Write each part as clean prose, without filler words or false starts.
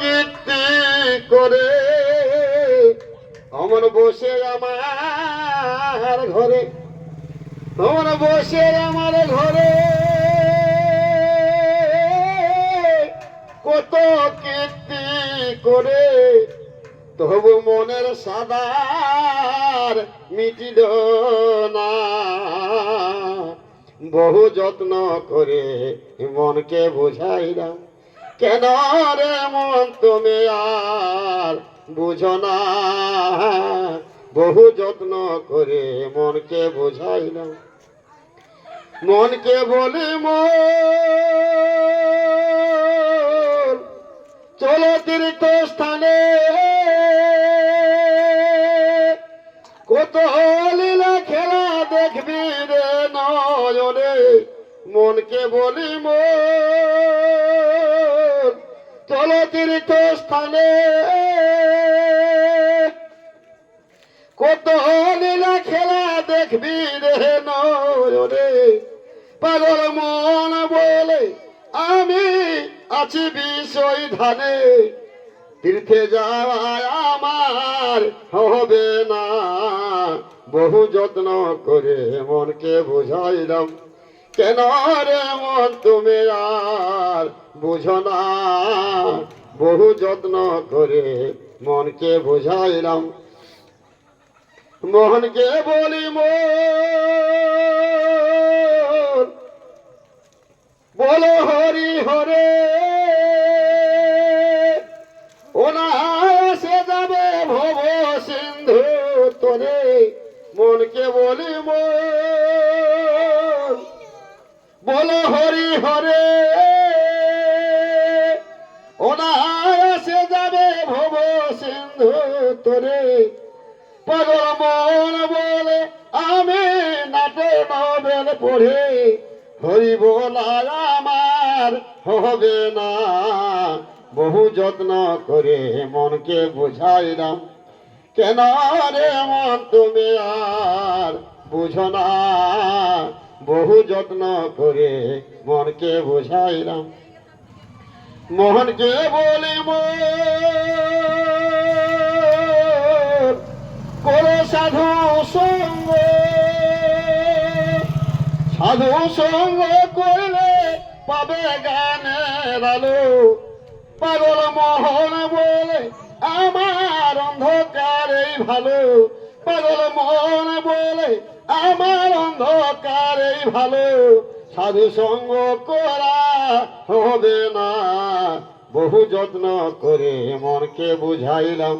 কীর্তি করে অমন বসে আমার ঘরে, অমন বসে আমার ঘরে কত কীর্তি করে, তবু মনের সাদার মিটিল না। বহু যত্ন করে মনকে বুঝাইলাম, কেন রে মন তুমি আর বুঝো না। বহু যত্ন করে মনকে বুঝাইলাম, মনকে বলি মন চলো তীর্থ স্থানে, কত লীলা খেলা দেখবি রে নয়নে। মনকে বলি মন চলো তীর্থ স্থানে, কত লীলা খেলা দেখবি রে নয়নে। পাগল মন বলে আমি আছি বিষয় ধানে, তীর্থে যাওয়া আমার হবে না। বহু যত্ন করে মনকে বুঝাইলাম, কেন রে মন তুমি আর বুঝো না। বহু যত্ন করে মনকে বুঝাইলাম, মোহনকে বলি মন বলো হরি হরে, অনায়াসে যাবে ভব সিন্ধু তরে। মনকে বলি মন বলো হরি হরে, অনায়াসে যাবে ভব সিন্ধু তরে। পাগল মন বলে আমি নাটে নবেল পড়ে, হরি বলা আমার হবে না। বহু যত্ন করে মনকে বুঝাইলাম, কেন রে মন তুমি আর বুঝো না। বহু যত্ন করে মনকে বুঝাইলাম, মোহনকে বলি মন করো সাধু সঙ্গ, সাধু সঙ্গ করলে পাবে গানের আলো। পাগল মোহন বলে আমার অন্ধকারেই ভালো, পাগল মোহন বলে আমার অন্ধকারেই ভালো। সাধু সঙ্গ করা হবে না। বহু যত্ন করে মনকে বুঝাইলাম,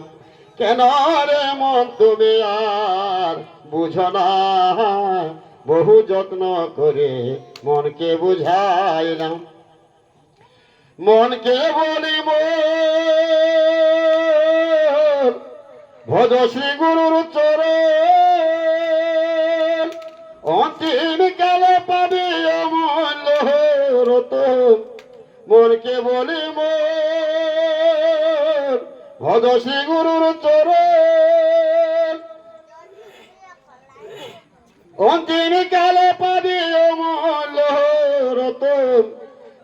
কেন রে মন তুমি আর বুঝো না। বহু যত্ন করে মনকে বুঝাইলাম, মনকে বলি মন ভজ শ্রী গুরুর চরণ, অন্তিম কালে পাবি অমূল্য রতন। মনকে বলি মন ভজ শ্রী গুরুর চরণ, অন্তিম কালে পাবি অমূল্য রতন।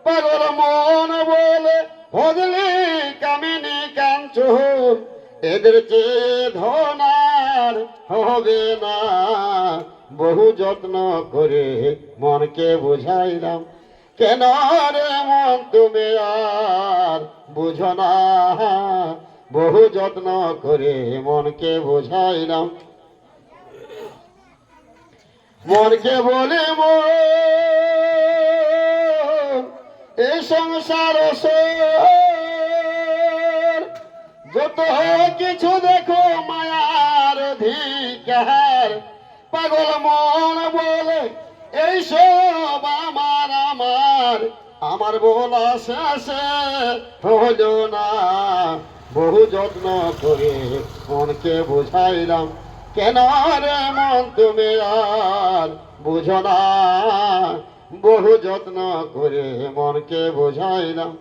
পাগল মন বলে ভজলি কামিনী কাঞ্চন, এদের চেয়ে ধনার হবে না। বহু যত্ন করে মনকে বুঝাইলাম, কেন রে মন তুমি আর বুঝো না। বহু যত্ন করে মনকে বুঝাইলাম, মনকে বলে মন এই সংসার যত কিছু দেখো মায়ার অধিকার। পাগল মন বলে এই সব আমার আমার, আমার বলা শেষে হলো না। বহু যত্ন করে মনকে বুঝাইলাম, কেন রে মন তুমি আর বুঝো না। বহু যত্ন করে মনকে বুঝাইলাম,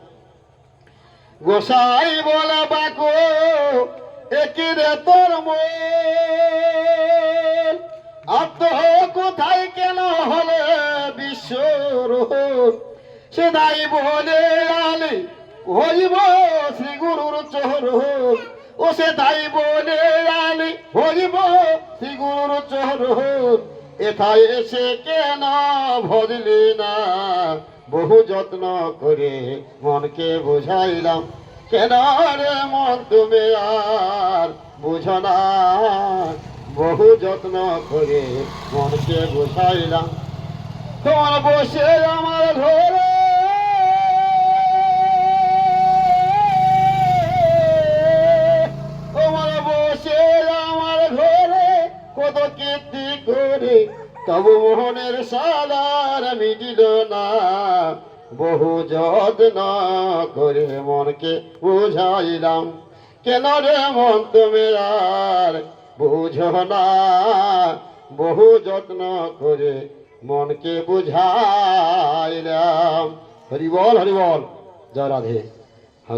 গোসাই বলে বাকো একই রে তোর মন, আত্ম কোথায় কেন হলে বিশ্বর। সেদাই বলে আলি হইব শ্রী গুরুর চরণ ও সে তাই বলে আমি হইব শ্রী গুরুর চরণ এথায় এসে কেন ভজলি না বহু যত্ন করে মনকে বুঝাইলাম কেন রে মন তুমি আর বুঝো না বহু যত্ন করে মনকে বুঝাইলাম তোমার বসে আমার ঘরে তোমার বসে আমার ঘরে কত কীর্তি করে তবু মোহনের সালার মিটিল না বহু যত্ন করে মনকে বুঝাইলাম কেন রে মন তুমি আর বুঝো না বহু যত্ন করে মনকে বুঝাইলাম হরি বল জয় রাধে।